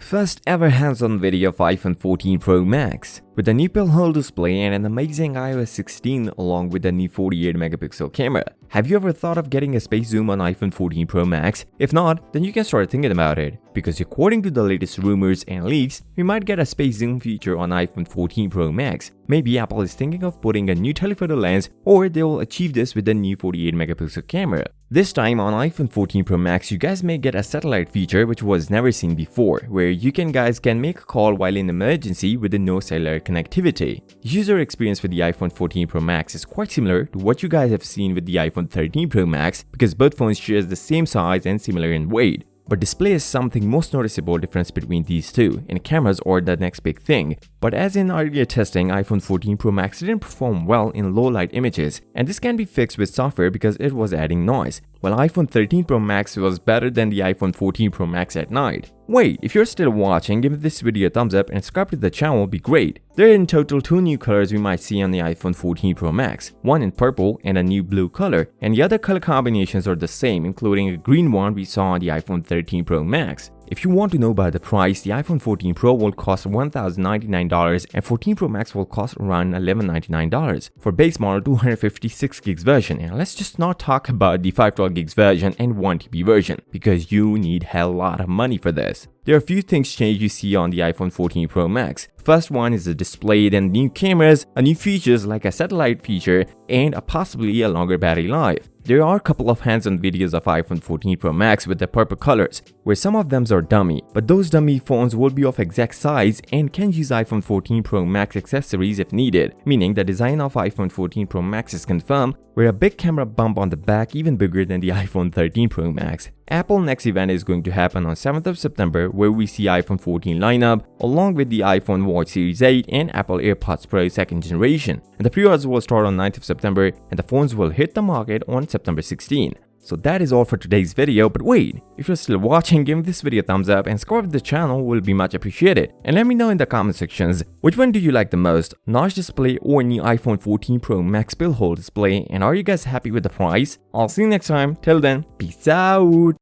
First ever hands-on video of iPhone 14 Pro Max with a new pinhole display and an amazing iOS 16 along with a new 48 megapixel camera. Have you ever thought of getting a space zoom on iPhone 14 Pro Max? If not, then you can start thinking about it, because according to the latest rumors and leaks, we might get a space zoom feature on iPhone 14 Pro Max. Maybe Apple is thinking of putting a new telephoto lens, or they will achieve this with the new 48 megapixel camera. This time on iPhone 14 Pro Max, you guys may get a satellite feature which was never seen before, where you guys can make a call while in emergency with no cellular connectivity. User experience with the iPhone 14 Pro Max is quite similar to what you guys have seen with the iPhone 13 Pro Max, because both phones share the same size and similar in weight. But display is something most noticeable difference between these two, and cameras are the next big thing. But as in earlier testing, iPhone 14 Pro Max didn't perform well in low light images, and this can be fixed with software because it was adding noise, while iPhone 13 Pro Max was better than the iPhone 14 Pro Max at night. Wait, if you're still watching, give this video a thumbs up and subscribe to the channel would be great. There are in total 2 new colors we might see on the iPhone 14 Pro Max, one in purple and a new blue color, and the other color combinations are the same, including a green one we saw on the iPhone 13 Pro Max. If you want to know about the price, the iPhone 14 Pro will cost $1,099 and 14 Pro Max will cost around $1,199 for base model 256 gigs version. And let's just not talk about the 512 gigs version and 1 TB version, because you need hell lot of money for this. There are a few things changed you see on the iPhone 14 Pro Max. First one is the display, then new cameras, a new features like a satellite feature, and possibly a longer battery life. There are a couple of hands-on videos of iPhone 14 Pro Max with the purple colors, where some of them are dummy, but those dummy phones will be of exact size and can use iPhone 14 Pro Max accessories if needed, meaning the design of iPhone 14 Pro Max is confirmed, where a big camera bump on the back even bigger than the iPhone 13 Pro Max. Apple next event is going to happen on 7th of September, where we see iPhone 14 lineup along with the iPhone Watch Series 8 and Apple AirPods Pro 2nd generation. And the pre-orders will start on 9th of September and the phones will hit the market on September 16. So that is all for today's video, but wait, if you're still watching, give this video a thumbs up and subscribe to the channel will be much appreciated. And let me know in the comment sections, which one do you like the most, notch display or new iPhone 14 Pro Max pinhole display, and are you guys happy with the price? I'll see you next time. Till then, peace out.